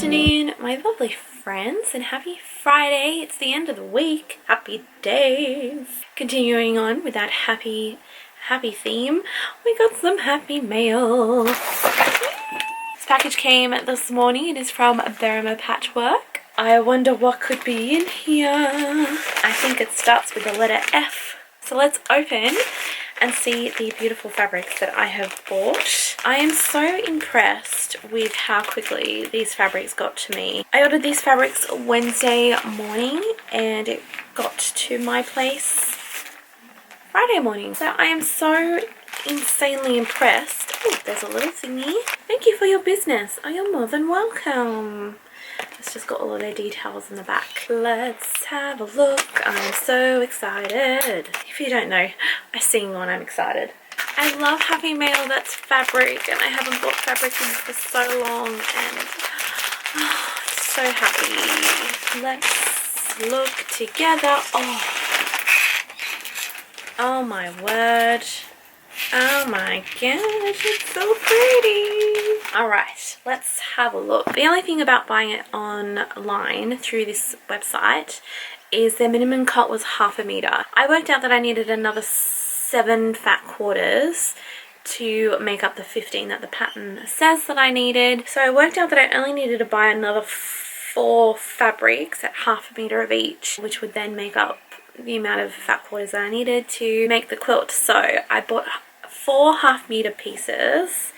afternoon, my lovely friends, and happy Friday. It's the end of the week. Happy days. Continuing on with that happy theme, we got some happy mail. This package came this morning. It is from Burma Patchwork. I wonder what could be in here. I think it starts with the letter F. So let's open and see the beautiful fabrics that I have bought. I am so impressed with how quickly these fabrics got to me. I ordered these fabrics Wednesday morning and it got to my place Friday morning. So I am so insanely impressed. Oh, there's a little thingy. Thank you for your business. Oh, you're more than welcome. It's just got all of their details in the back. Let's have a look. I'm so excited. If you don't know, I sing when I'm excited. I love having mail that's fabric, and I haven't bought fabric in for so long, and so happy. Let's look together. Oh my word. Oh my gosh, it's so pretty. Alright, let's have a look. The only thing about buying it online through this website is their minimum cut was 1/2 meter. I worked out that I needed another 7 fat quarters to make up the 15 that the pattern says that I needed. So I worked out that I only needed to buy another 4 fabrics at 1/2 meter of each, which would then make up the amount of fat quarters that I needed to make the quilt. So I bought 4 1/2 meter pieces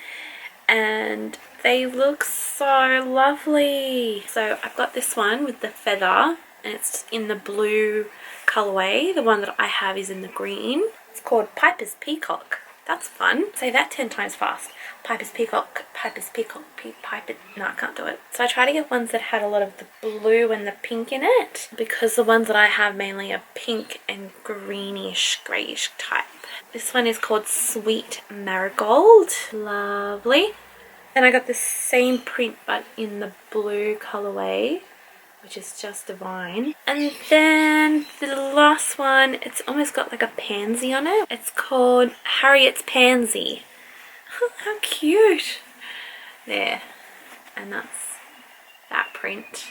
and they look so lovely. So I've got this one with the feather and it's in the blue colorway. The one that I have is in the green. It's called Piper's Peacock. That's fun. Say that 10 times fast. Piper's Peacock, Piper's Peacock, Piper. No, I can't do it. So I try to get ones that had a lot of the blue and the pink in it, because the ones that I have mainly are pink and greenish, greyish type. This one is called Sweet Marigold. Lovely. Then I got the same print but in the blue colorway, which is just divine. And then the last one, it's almost got like a pansy on it. It's called Harriet's Pansy. How cute. There. And that's that print.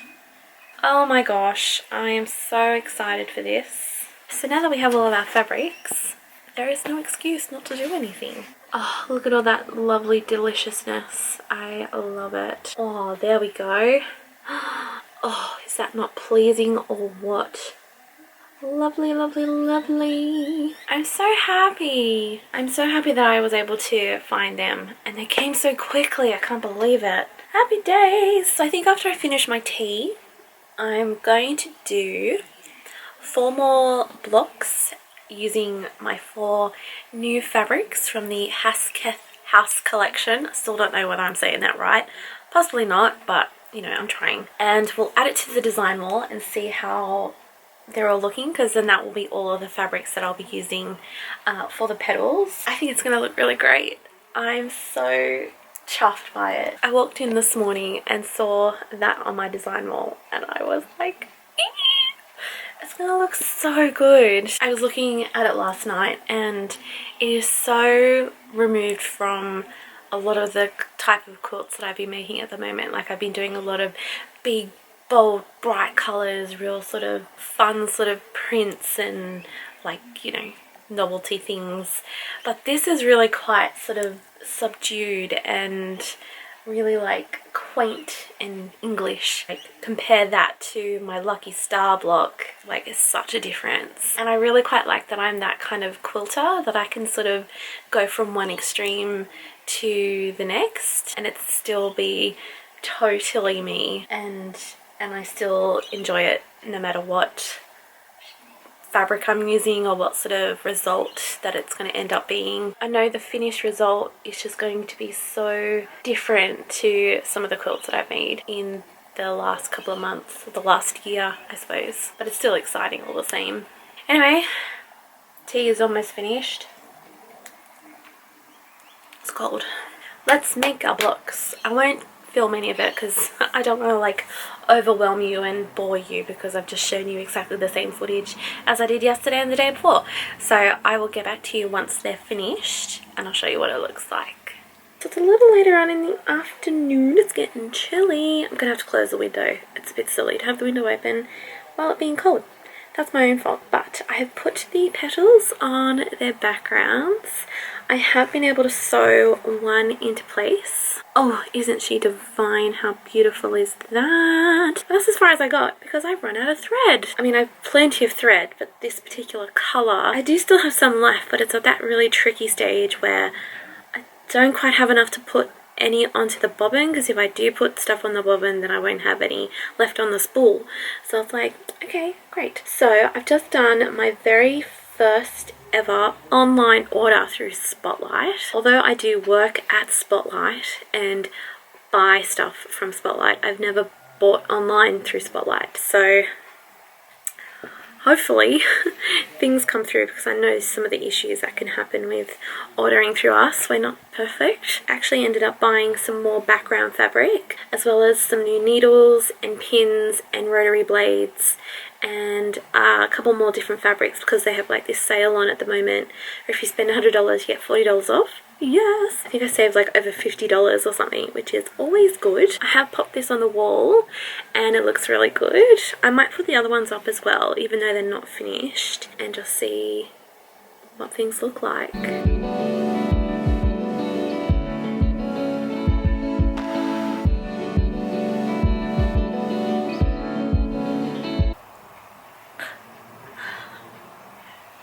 Oh my gosh, I am so excited for this. So now that we have all of our fabrics, there is no excuse not to do anything. Oh, look at all that lovely deliciousness. I love it. Oh, there we go. Oh, is that not pleasing or what? Lovely, lovely, lovely. I'm so happy. I'm so happy that I was able to find them and they came so quickly. I can't believe it. Happy days. So I think after I finish my tea, I'm going to do 4 more blocks using my 4 new fabrics from the Hasketh House collection. I still don't know whether I'm saying that right. Possibly not, but you know, I'm trying. And we'll add it to the design wall and see how they're all looking, because then that will be all of the fabrics that I'll be using for the petals. I think it's going to look really great. I'm so chuffed by it. I walked in this morning and saw that on my design wall and I was like, it's gonna look so good. I was looking at it last night and it is so removed from a lot of the type of quilts that I've been making at the moment. Like I've been doing a lot of big, bold, bright colors, real sort of fun sort of prints and like, you know, novelty things. But this is really quite sort of subdued and really like quaint and English. Like compare that to my Lucky Star block, like it's such a difference. And I really quite like that I'm that kind of quilter, that I can sort of go from one extreme to the next and it still be totally me, and I still enjoy it no matter what fabric I'm using or what sort of result that it's going to end up being. I know the finished result is just going to be so different to some of the quilts that I've made in the last couple of months, the last year I suppose, but it's still exciting all the same. Anyway, tea is almost finished. It's cold. Let's make our blocks. I won't film any of it because I don't want to like overwhelm you and bore you, because I've just shown you exactly the same footage as I did yesterday and the day before. So I will get back to you once they're finished and I'll show you what it looks like. So it's a little later on in the afternoon. It's getting chilly. I'm gonna have to close the window. It's a bit silly to have the window open while it being cold. That's my own fault. But I have put the petals on their backgrounds. I have been able to sew one into place. Oh, isn't she divine? How beautiful is that? That's as far as I got because I've run out of thread. I mean, I've plenty of thread, but this particular colour, I do still have some left, but it's at that really tricky stage where I don't quite have enough to put any onto the bobbin, because if I do put stuff on the bobbin then I won't have any left on the spool. So it's like, okay, great. So I've just done my very first ever online order through Spotlight. Although I do work at Spotlight and buy stuff from Spotlight, I've never bought online through Spotlight. So hopefully things come through, because I know some of the issues that can happen with ordering through us. We're not perfect. Actually ended up buying some more background fabric, as well as some new needles and pins and rotary blades, and a couple more different fabrics, because they have like this sale on at the moment. Or if you spend $100 you get $40 off. Yes! I think I saved like over $50 or something, which is always good. I have popped this on the wall and it looks really good. I might put the other ones up as well, even though they're not finished, and just see what things look like.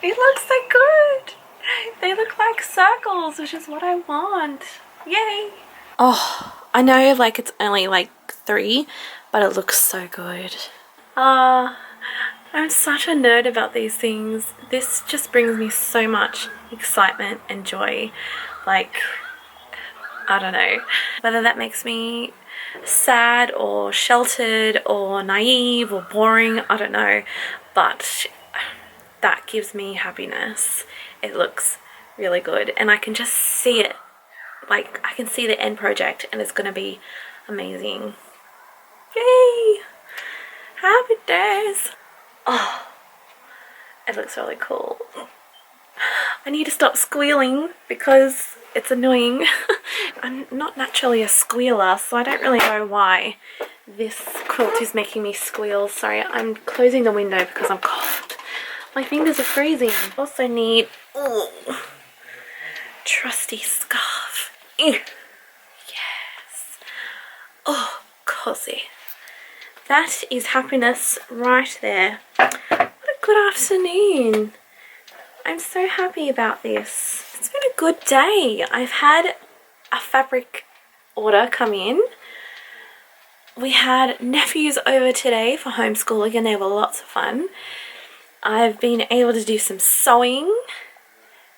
It looks so good! They look like circles, which is what I want. Yay! Oh, I know like it's only like 3, but it looks so good. I'm such a nerd about these things. This just brings me so much excitement and joy. Like, I don't know. Whether that makes me sad or sheltered or naive or boring, I don't know. But that gives me happiness. It looks really good and I can just see it. Like, I can see the end project and it's gonna be amazing. Yay! Happy days! Oh, it looks really cool. I need to stop squealing because it's annoying. I'm not naturally a squealer, so I don't really know why this quilt is making me squeal. Sorry, I'm closing the window because I'm cold. My fingers are freezing. Also need, trusty scarf. Yes. Oh, cozy. That is happiness right there. What a good afternoon. I'm so happy about this. It's been a good day. I've had a fabric order come in. We had nephews over today for homeschooling and they were lots of fun. I've been able to do some sewing.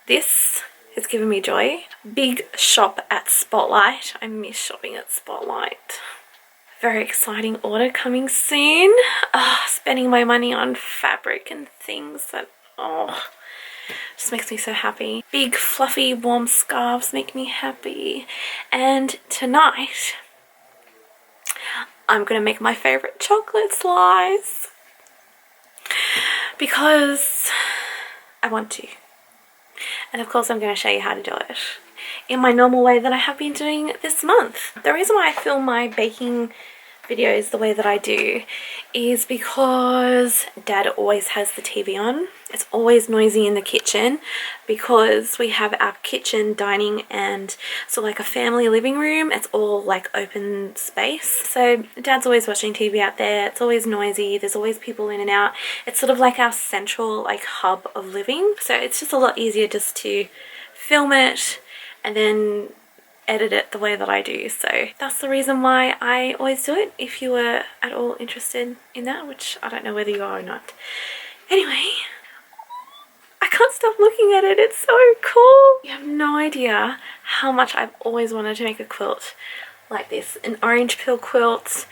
This has given me joy. Big shop at Spotlight. I miss shopping at Spotlight. Very exciting order coming soon. Spending my money on fabric and things that, just makes me so happy. Big fluffy warm scarves make me happy. And tonight, I'm gonna make my favorite chocolate slice. Because I want to. And of course I'm going to show you how to do it in my normal way that I have been doing this month. The reason why I film my baking videos the way that I do is because Dad always has the TV on. It's always noisy in the kitchen because we have our kitchen, dining, and so like a family living room. It's all like open space. So Dad's always watching TV out there. It's always noisy. There's always people in and out. It's sort of like our central like hub of living. So it's just a lot easier just to film it and then edit it the way that I do. So that's the reason why I always do it, if you were at all interested in that, which I don't know whether you are or not. Anyway, I can't stop looking at it. It's so cool. You have no idea how much I've always wanted to make a quilt like this. An orange peel quilt,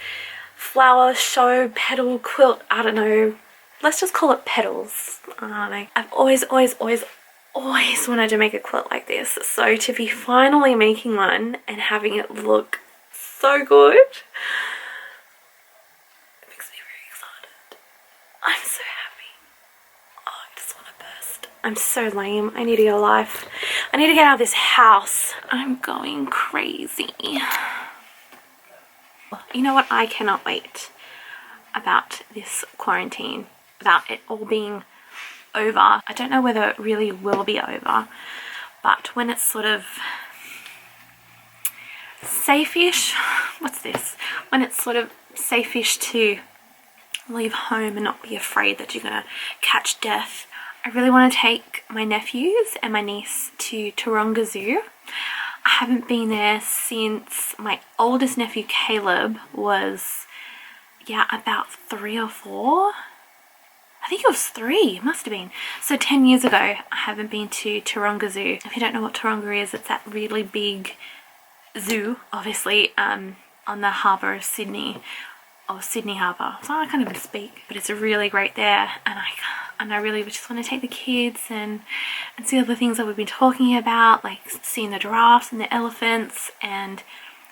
flower show petal quilt. I don't know. Let's just call it petals. I don't know. I've always wanted to make a quilt like this, so to be finally making one and having it look so good, it makes me very excited. I'm so happy. Oh, I just want to burst. I'm so lame. I need a life. I need to get out of this house. I'm going crazy. You know what? I cannot wait about this quarantine, about it all being over. I don't know whether it really will be over, but when it's sort of safe-ish, what's this? When it's sort of safe-ish to leave home and not be afraid that you're gonna catch death, I really want to take my nephews and my niece to Taronga Zoo. I haven't been there since my oldest nephew Caleb was, yeah, about 3 or 4. I think it was 3, it must have been. So 10 years ago, I haven't been to Taronga Zoo. If you don't know what Taronga is, it's that really big zoo, obviously, on the harbour of Sydney, or Sydney Harbour. So I can't even speak, but it's really great there, and I really just want to take the kids and see all the things that we've been talking about, like seeing the giraffes and the elephants, and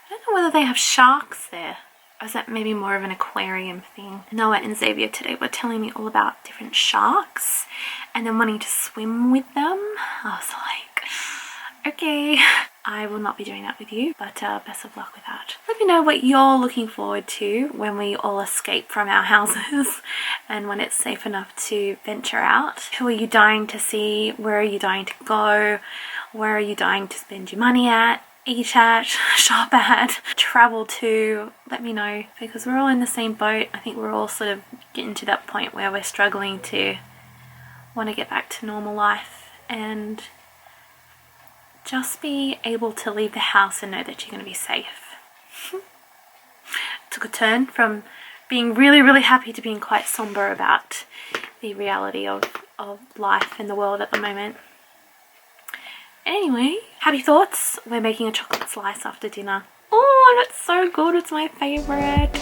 I don't know whether they have sharks there. Or is that maybe more of an aquarium thing? Noah and Xavier today were telling me all about different sharks and then wanting to swim with them. I was like, okay, I will not be doing that with you, but best of luck with that. Let me know what you're looking forward to when we all escape from our houses and when it's safe enough to venture out. Who are you dying to see? Where are you dying to go? Where are you dying to spend your money at? Eat at, shop at, travel to? Let me know, because we're all in the same boat. I think we're all sort of getting to that point where we're struggling to want to get back to normal life and just be able to leave the house and know that you're going to be safe. Took a turn from being really, really happy to being quite somber about the reality of life in the world at the moment. Anyway, happy thoughts. We're making a chocolate slice after dinner. Oh, that's so good. It's my favorite.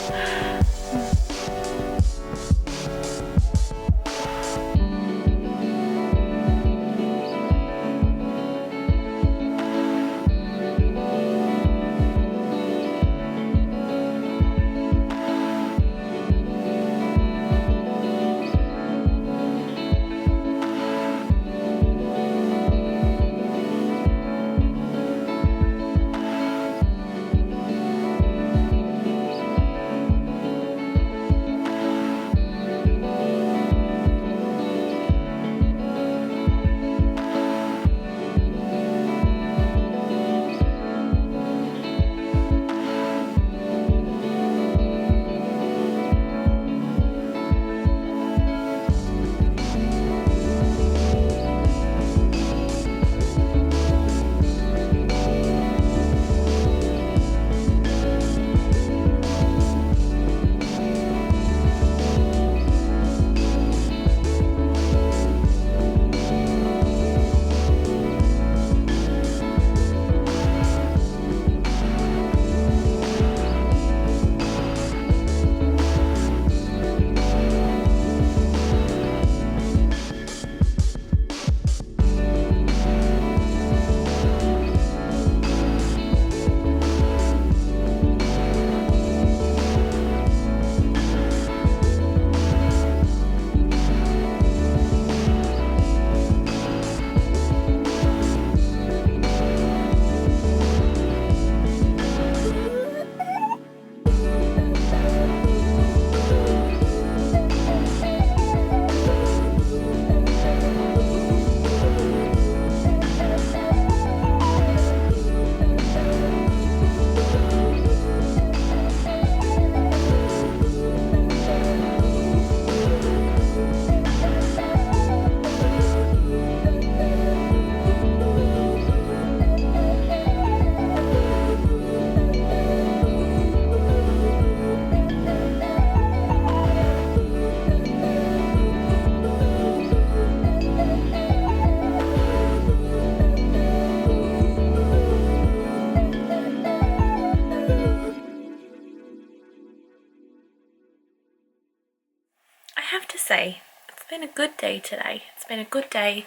Say, it's been a good day today. It's been a good day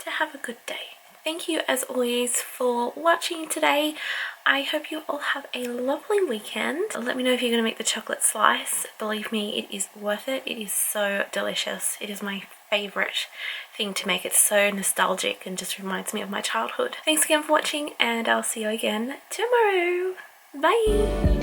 to have a good day. thank you as always for watching today. I hope you all have a lovely weekend. Let me know if you're going to make the chocolate slice. Believe me, it is worth it. It is so delicious. It is my favorite thing to make. It's so nostalgic and just reminds me of my childhood. Thanks again for watching, and I'll see you again tomorrow. Bye!